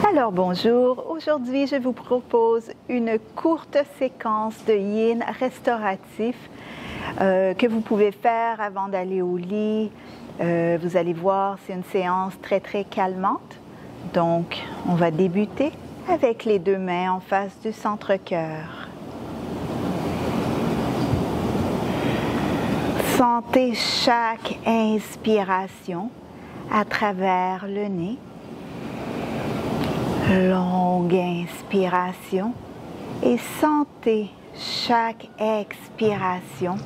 Alors bonjour, aujourd'hui je vous propose une courte séquence de yin restauratif que vous pouvez faire avant d'aller au lit. Vous allez voir, c'est une séance très calmante. Donc on va débuter avec les deux mains en face du centre-cœur. Sentez chaque inspiration à travers le nez. Longue inspiration et sentez chaque expiration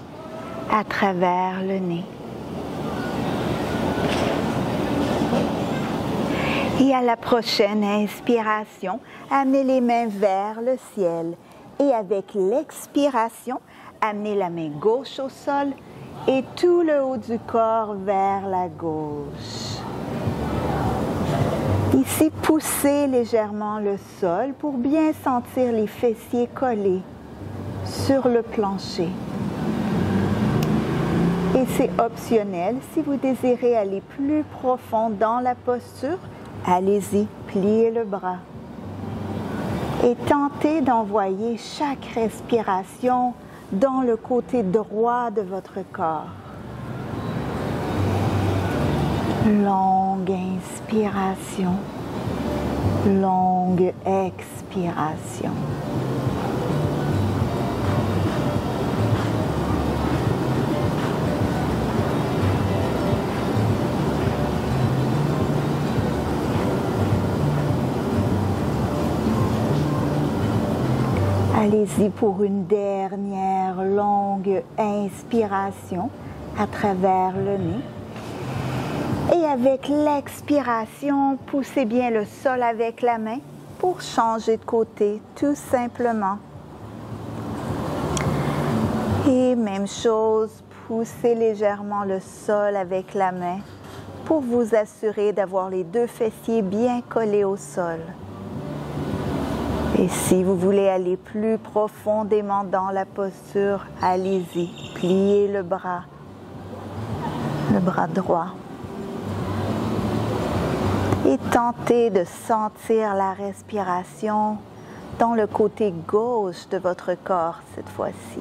à travers le nez. Et à la prochaine inspiration, amenez les mains vers le ciel et avec l'expiration, amenez la main gauche au sol et tout le haut du corps vers la gauche. Ici, poussez légèrement le sol pour bien sentir les fessiers collés sur le plancher. Et c'est optionnel, si vous désirez aller plus profond dans la posture, allez-y, pliez le bras. Et tentez d'envoyer chaque respiration dans le côté droit de votre corps. Longue inspiration, longue expiration. Allez-y pour une dernière longue inspiration à travers le nez. Et avec l'expiration, poussez bien le sol avec la main pour changer de côté, tout simplement. Et même chose, poussez légèrement le sol avec la main pour vous assurer d'avoir les deux fessiers bien collés au sol. Et si vous voulez aller plus profondément dans la posture, allez-y, pliez le bras droit. Et tentez de sentir la respiration dans le côté gauche de votre corps cette fois-ci.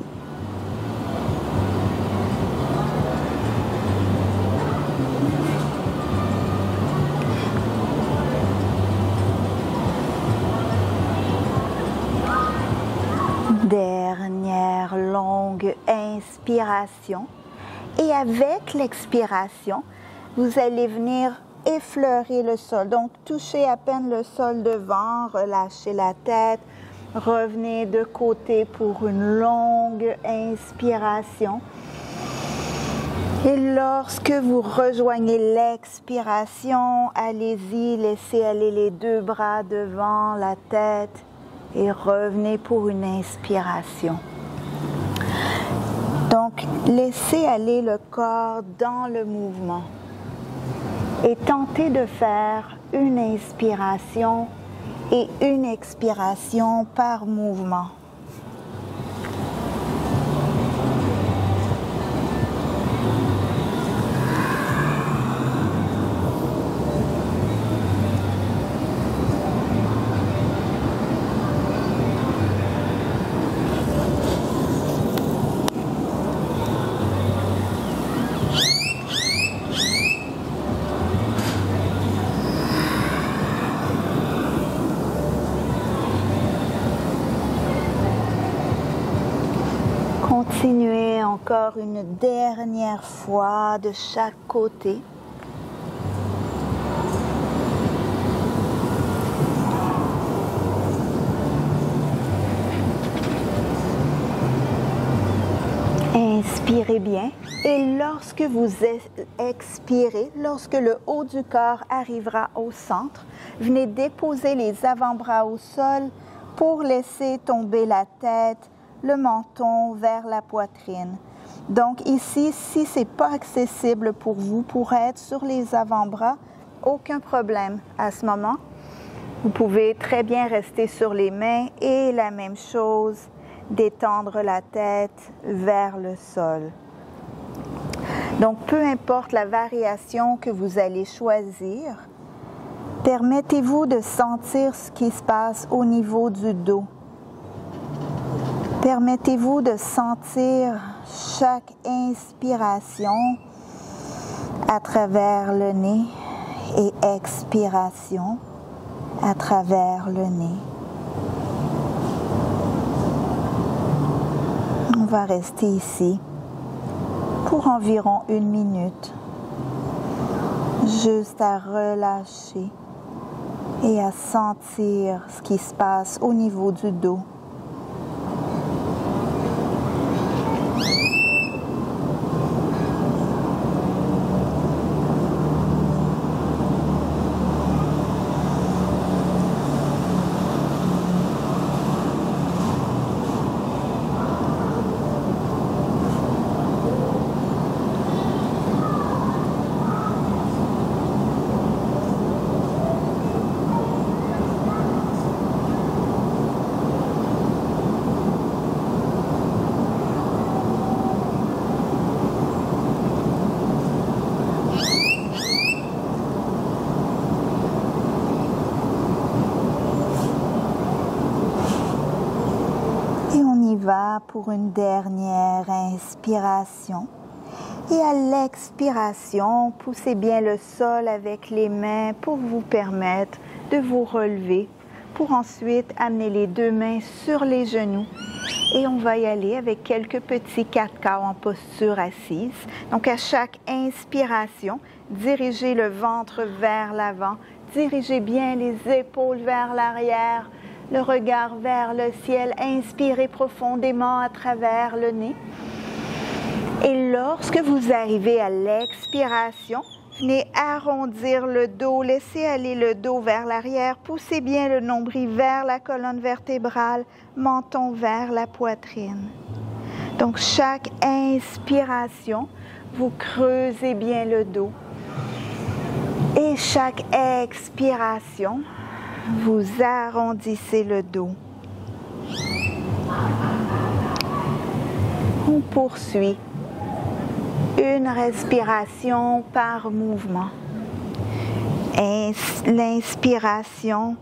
Dernière longue inspiration. Et avec l'expiration, vous allez venir effleurer le sol. Donc, touchez à peine le sol devant, relâchez la tête, revenez de côté pour une longue inspiration. Et lorsque vous rejoignez l'expiration, allez-y, laissez aller les deux bras devant la tête et revenez pour une inspiration. Donc, laissez aller le corps dans le mouvement. Et tentez de faire une inspiration et une expiration par mouvement. Continuez encore une dernière fois de chaque côté. Inspirez bien et lorsque vous expirez, lorsque le haut du corps arrivera au centre, venez déposer les avant-bras au sol pour laisser tomber la tête, le menton vers la poitrine. Donc ici, si ce n'est pas accessible pour vous, pour être sur les avant-bras, aucun problème à ce moment. Vous pouvez très bien rester sur les mains et la même chose, détendre la tête vers le sol. Donc peu importe la variation que vous allez choisir, Permettez-vous de sentir ce qui se passe au niveau du dos. Permettez-vous de sentir chaque inspiration à travers le nez et expiration à travers le nez. On va rester ici pour environ 1 minute, juste à relâcher et à sentir ce qui se passe au niveau du dos. Pour une dernière inspiration. Et à l'expiration, poussez bien le sol avec les mains pour vous permettre de vous relever, pour ensuite amener les 2 mains sur les genoux. Et on va y aller avec quelques petits 4 en posture assise. Donc à chaque inspiration, dirigez le ventre vers l'avant, dirigez bien les épaules vers l'arrière, le regard vers le ciel, inspirez profondément à travers le nez. Et lorsque vous arrivez à l'expiration, venez arrondir le dos, laissez aller le dos vers l'arrière, poussez bien le nombril vers la colonne vertébrale, menton vers la poitrine. Donc chaque inspiration, vous creusez bien le dos. Et chaque expiration, vous arrondissez le dos. On poursuit. Une respiration par mouvement. L'inspiration,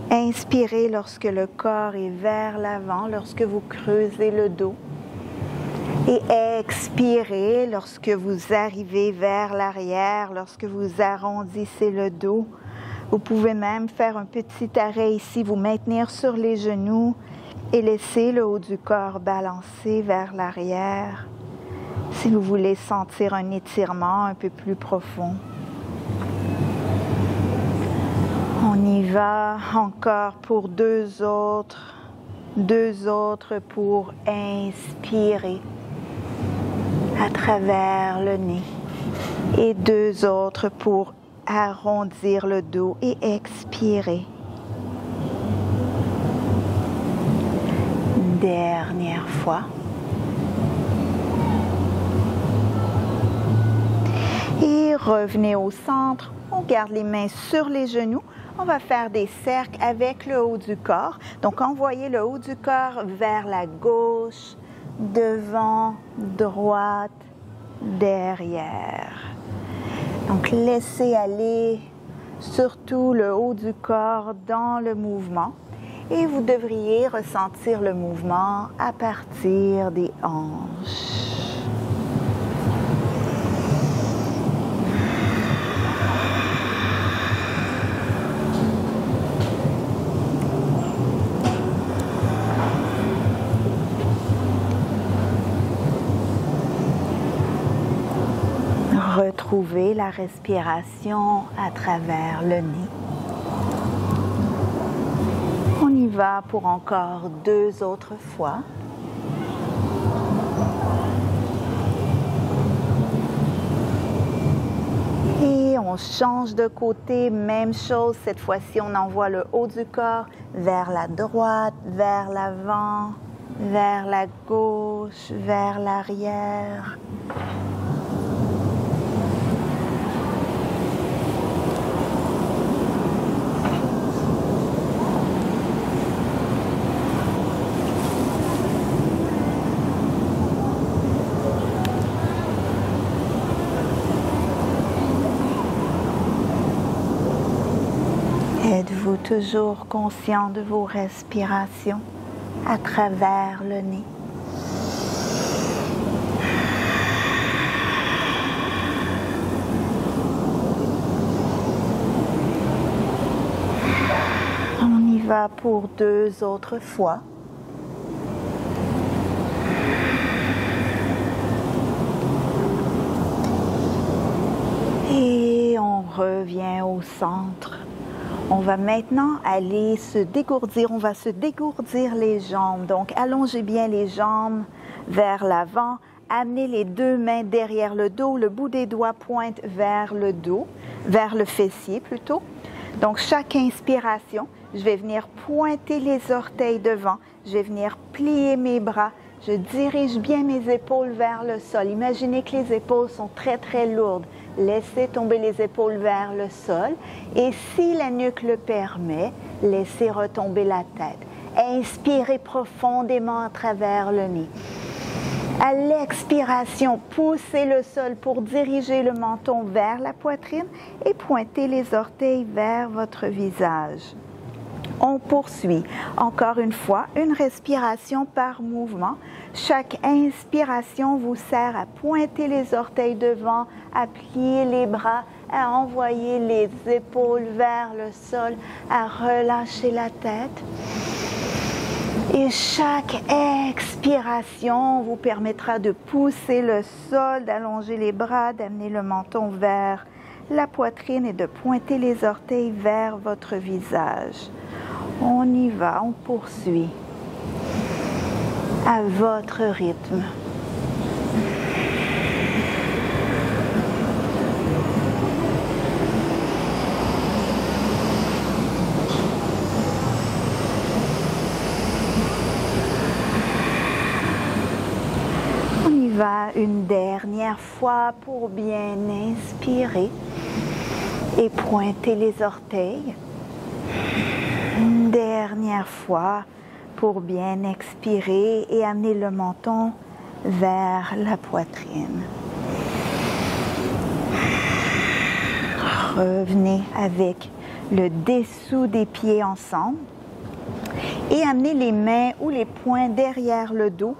inspirez lorsque le corps est vers l'avant, lorsque vous creusez le dos. Et expirez lorsque vous arrivez vers l'arrière, lorsque vous arrondissez le dos. Vous pouvez même faire un petit arrêt ici, vous maintenir sur les genoux et laisser le haut du corps balancer vers l'arrière. Si vous voulez sentir un étirement un peu plus profond. On y va encore pour 2 autres. 2 autres pour inspirer à travers le nez. Et 2 autres pour arrondir le dos et expirer. Dernière fois. Et revenez au centre. On garde les mains sur les genoux. On va faire des cercles avec le haut du corps. Donc, envoyez le haut du corps vers la gauche, devant, droite, derrière. Donc, laissez aller surtout le haut du corps dans le mouvement et vous devriez ressentir le mouvement à partir des hanches. Retrouvez la respiration à travers le nez. On y va pour encore 2 autres fois. Et on change de côté, même chose, cette fois-ci on envoie le haut du corps vers la droite, vers l'avant, vers la gauche, vers l'arrière. toujours conscient de vos respirations à travers le nez. On y va pour 2 autres fois. Et on revient au centre. On va maintenant aller se dégourdir. On va se dégourdir les jambes. Donc, allongez bien les jambes vers l'avant. Amenez les 2 mains derrière le dos. Le bout des doigts pointe vers le dos, vers le fessier plutôt. Donc, chaque inspiration, je vais venir pointer les orteils devant. Je vais venir plier mes bras. Je dirige bien mes épaules vers le sol. Imaginez que les épaules sont très, très lourdes. Laissez tomber les épaules vers le sol. Et si la nuque le permet, laissez retomber la tête. Inspirez profondément à travers le nez. À l'expiration, poussez le sol pour diriger le menton vers la poitrine et pointez les orteils vers votre visage. On poursuit. Encore une fois, une respiration par mouvement. Chaque inspiration vous sert à pointer les orteils devant, à plier les bras, à envoyer les épaules vers le sol, à relâcher la tête. Et chaque expiration vous permettra de pousser le sol, d'allonger les bras, d'amener le menton vers la poitrine et de pointer les orteils vers votre visage. On y va, on poursuit à votre rythme. On y va une dernière fois pour bien inspirer et pointer les orteils. Une dernière fois pour bien expirer et amener le menton vers la poitrine. Revenez avec le dessous des pieds ensemble et amenez les mains ou les poings derrière le dos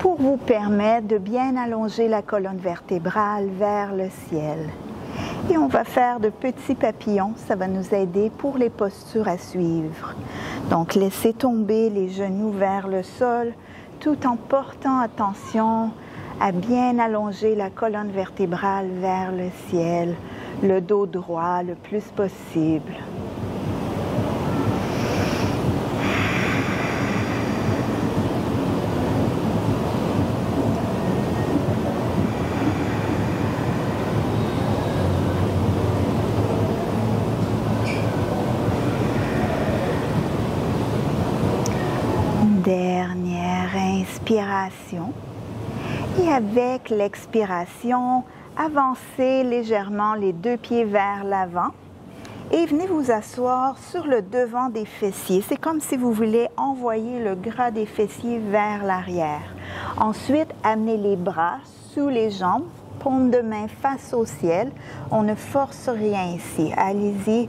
pour vous permettre de bien allonger la colonne vertébrale vers le ciel. Et on va faire de petits papillons, ça va nous aider pour les postures à suivre. Donc, laissez tomber les genoux vers le sol, tout en portant attention à bien allonger la colonne vertébrale vers le ciel, le dos droit le plus possible. Dernière inspiration et avec l'expiration, avancez légèrement les 2 pieds vers l'avant et venez vous asseoir sur le devant des fessiers. C'est comme si vous voulez envoyer le gras des fessiers vers l'arrière. Ensuite, amenez les bras sous les jambes, paume de main face au ciel. On ne force rien ici. Allez-y.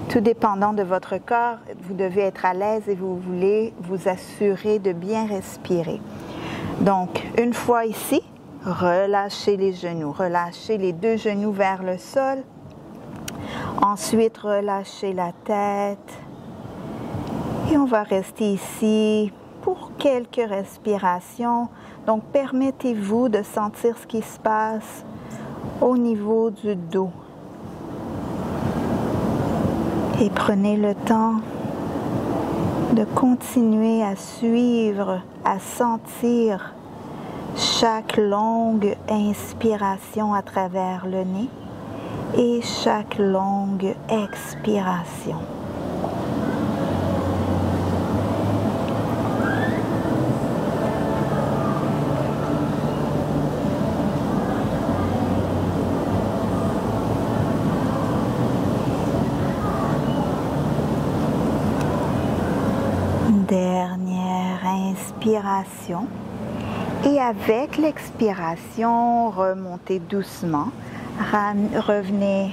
Tout dépendant de votre corps, vous devez être à l'aise et vous voulez vous assurer de bien respirer. Donc, une fois ici, relâchez les genoux. Relâchez les 2 genoux vers le sol. Ensuite, relâchez la tête. Et on va rester ici pour quelques respirations. Donc, permettez-vous de sentir ce qui se passe au niveau du dos. Et prenez le temps de continuer à suivre, à sentir chaque longue inspiration à travers le nez et chaque longue expiration. Dernière inspiration et avec l'expiration, remontez doucement, revenez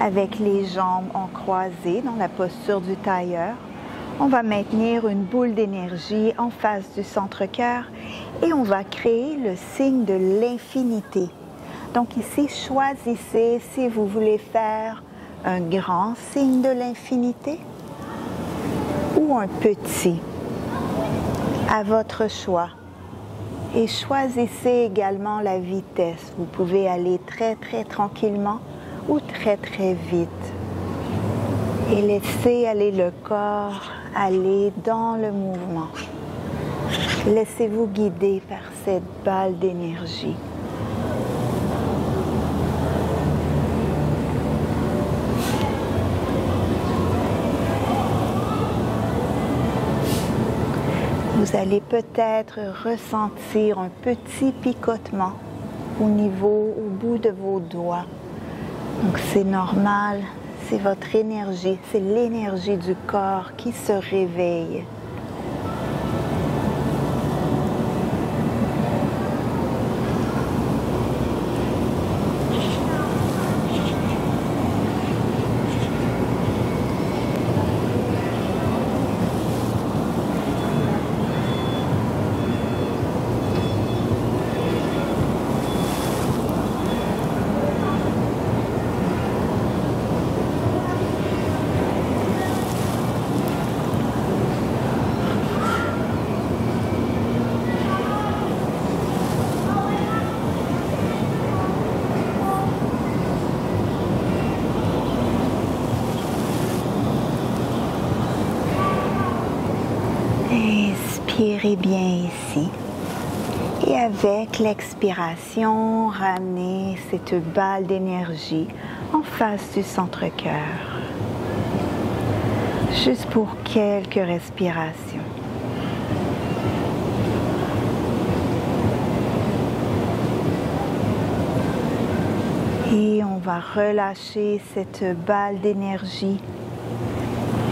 avec les jambes en croisée dans la posture du tailleur. On va maintenir une boule d'énergie en face du centre-cœur et on va créer le signe de l'infinité. Donc ici, choisissez si vous voulez faire un grand signe de l'infinité ou un petit, à votre choix. Et choisissez également la vitesse. Vous pouvez aller très très tranquillement ou très très vite. Et laissez aller le corps aller dans le mouvement. Laissez-vous guider par cette balle d'énergie. Vous allez peut-être ressentir un petit picotement au bout de vos doigts. Donc c'est normal, c'est votre énergie, c'est l'énergie du corps qui se réveille. Inspirez bien ici et avec l'expiration, ramenez cette balle d'énergie en face du centre-cœur. Juste pour quelques respirations. Et on va relâcher cette balle d'énergie.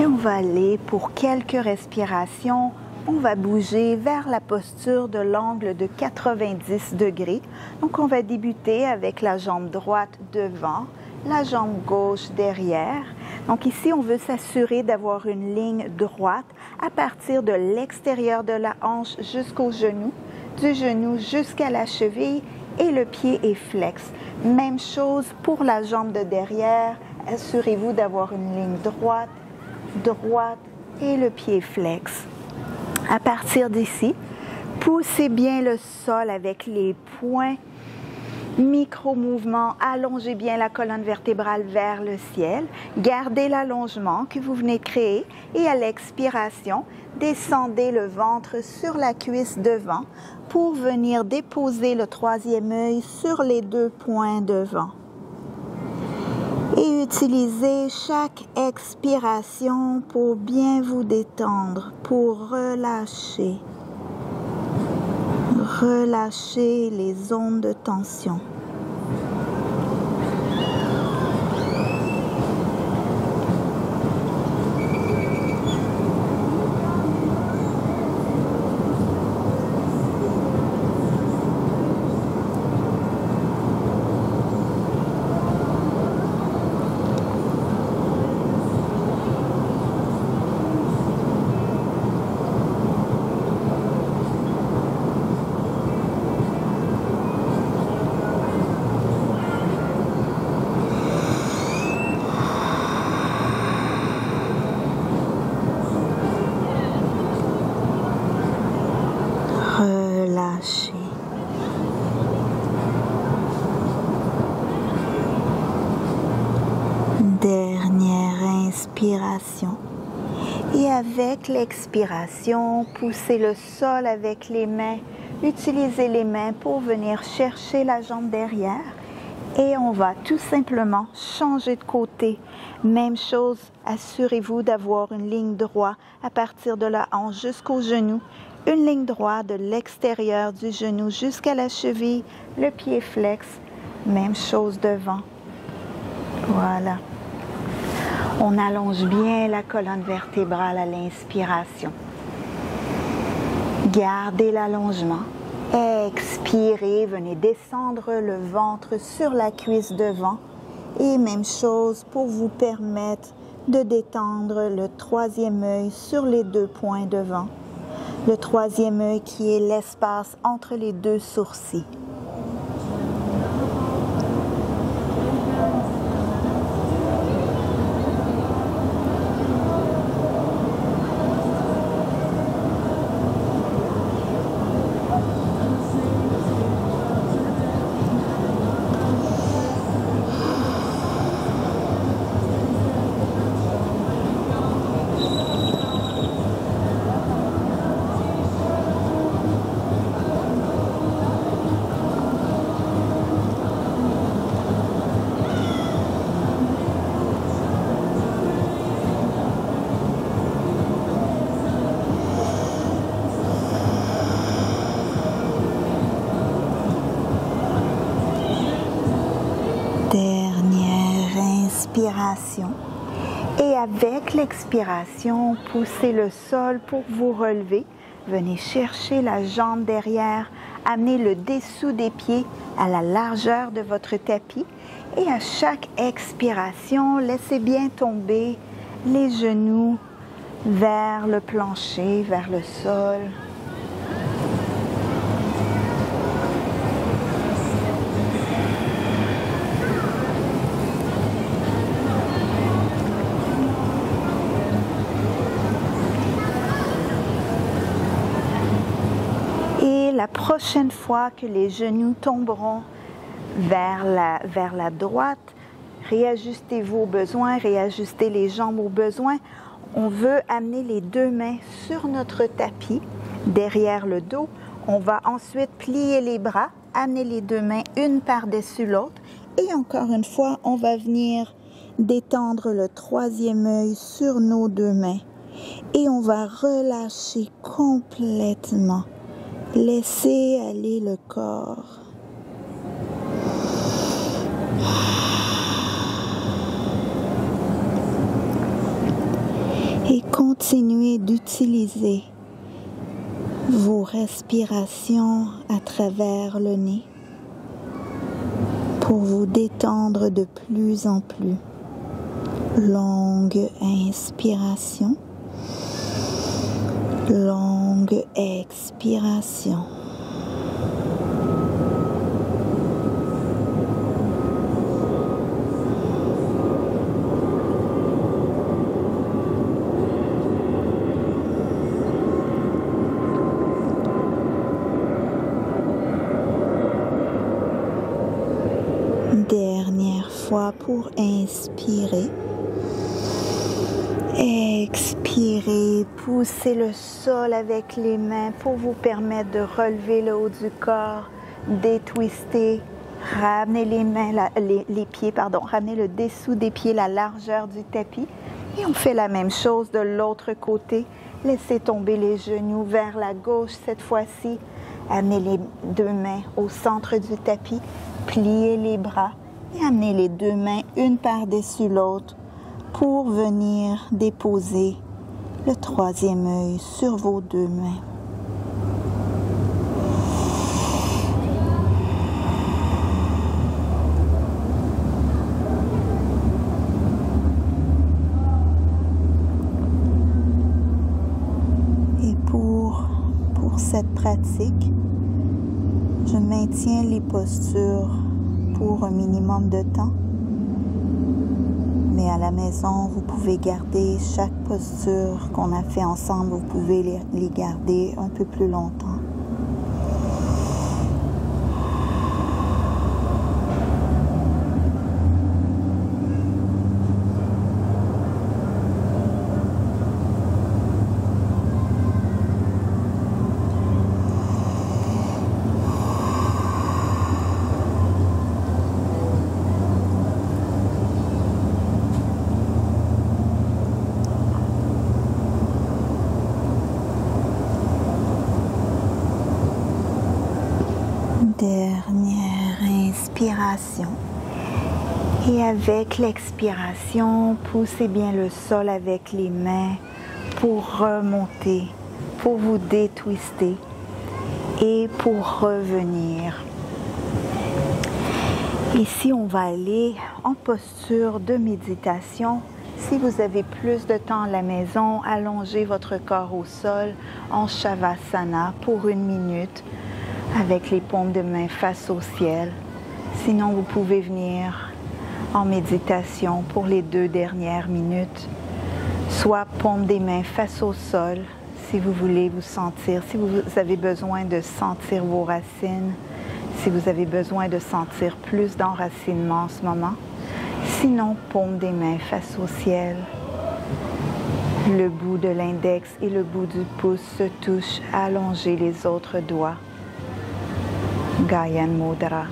Et on va aller pour quelques respirations. On va bouger vers la posture de l'angle de 90 degrés. Donc, on va débuter avec la jambe droite devant, la jambe gauche derrière. Donc, ici, on veut s'assurer d'avoir une ligne droite à partir de l'extérieur de la hanche jusqu'au genou, du genou jusqu'à la cheville et le pied est flex. Même chose pour la jambe de derrière. Assurez-vous d'avoir une ligne droite et le pied flex. À partir d'ici, poussez bien le sol avec les poings, micro-mouvements, allongez bien la colonne vertébrale vers le ciel, gardez l'allongement que vous venez de créer et à l'expiration, descendez le ventre sur la cuisse devant pour venir déposer le troisième œil sur les deux points devant. Et utilisez chaque expiration pour bien vous détendre, pour relâcher. Relâchez les zones de tension. Relâchez. Dernière inspiration. Et avec l'expiration, poussez le sol avec les mains. Utilisez les mains pour venir chercher la jambe derrière. Et on va tout simplement changer de côté. Même chose, assurez-vous d'avoir une ligne droite à partir de la hanche jusqu'au genou. Une ligne droite de l'extérieur du genou jusqu'à la cheville, le pied flex. Même chose devant. Voilà. On allonge bien la colonne vertébrale à l'inspiration. Gardez l'allongement. Expirez, venez descendre le ventre sur la cuisse devant Et même chose pour vous permettre de détendre le troisième œil sur les 2 points devant. Le troisième œil qui est l'espace entre les 2 sourcils. Dernière inspiration. Et avec l'expiration, poussez le sol pour vous relever. Venez chercher la jambe derrière, amenez le dessous des pieds à la largeur de votre tapis. Et à chaque expiration, laissez bien tomber les genoux vers le plancher, vers le sol. La prochaine fois que les genoux tomberont vers la droite, réajustez-vous au besoin, réajustez les jambes au besoin. On veut amener les 2 mains sur notre tapis, derrière le dos. On va ensuite plier les bras, amener les 2 mains une par-dessus l'autre. Et encore une fois, on va venir détendre le troisième œil sur nos 2 mains. Et on va relâcher complètement. Laissez aller le corps. Et continuez d'utiliser vos respirations à travers le nez pour vous détendre de plus en plus. Longue inspiration. Longue expiration. Dernière fois pour inspirer. Expirez, poussez le sol avec les mains pour vous permettre de relever le haut du corps, détwister, ramenez les mains, les pieds, ramenez le dessous des pieds, la largeur du tapis. Et on fait la même chose de l'autre côté. Laissez tomber les genoux vers la gauche cette fois-ci. Amenez les 2 mains au centre du tapis, pliez les bras et amenez les 2 mains une par-dessus l'autre pour venir déposer le troisième œil sur vos 2 mains. Et pour cette pratique, je maintiens les postures pour un minimum de temps. Mais à la maison, vous pouvez garder chaque posture qu'on a fait ensemble, vous pouvez les garder un peu plus longtemps. Dernière inspiration. Et avec l'expiration, poussez bien le sol avec les mains pour remonter, pour vous détwister et pour revenir. Ici, on va aller en posture de méditation. Si vous avez plus de temps à la maison, allongez votre corps au sol en Shavasana pour 1 minute avec les paumes de main face au ciel. Sinon, vous pouvez venir en méditation pour les 2 dernières minutes, soit paumes des mains face au sol si vous voulez vous sentir, si vous avez besoin de sentir vos racines, si vous avez besoin de sentir plus d'enracinement en ce moment. Sinon, paume des mains face au ciel. Le bout de l'index et le bout du pouce se touchent, allongez les autres doigts. Gyan Mudra.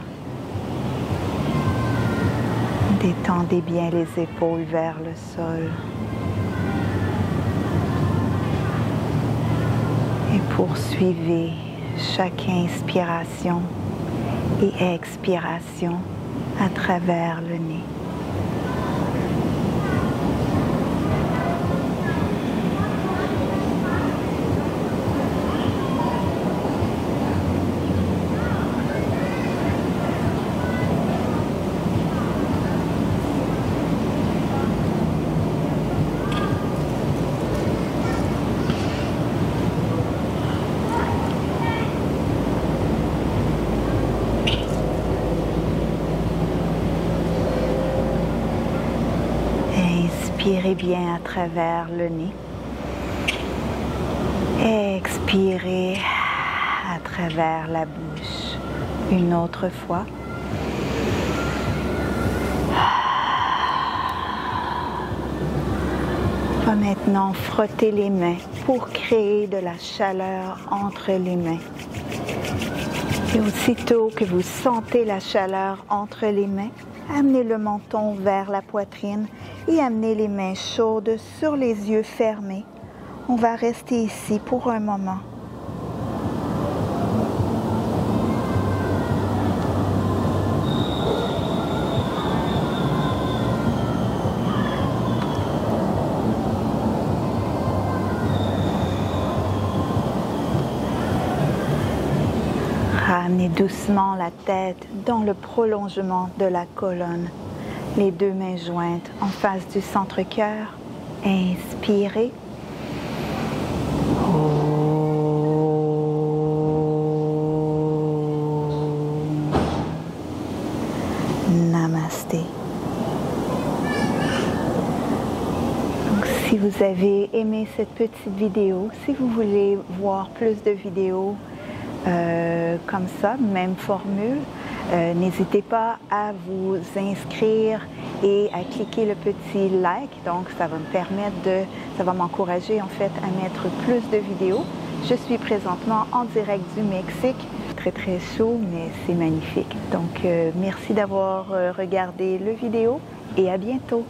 Détendez bien les épaules vers le sol. Et poursuivez chaque inspiration et expiration à travers le nez. Inspirez bien à travers le nez. Expirez à travers la bouche. Une autre fois. On va maintenant frotter les mains pour créer de la chaleur entre les mains. Et aussitôt que vous sentez la chaleur entre les mains, amenez le menton vers la poitrine et amenez les mains chaudes sur les yeux fermés. On va rester ici pour un moment. Ramenez doucement la tête dans le prolongement de la colonne. Les 2 mains jointes en face du centre-cœur. Inspirez. Namasté. Donc, si vous avez aimé cette petite vidéo, si vous voulez voir plus de vidéos comme ça, même formule, n'hésitez pas à vous inscrire et à cliquer le petit like. Donc, ça va me permettre ça va m'encourager en fait à mettre plus de vidéos. Je suis présentement en direct du Mexique. Très très chaud, mais c'est magnifique. Donc, merci d'avoir regardé la vidéo et à bientôt.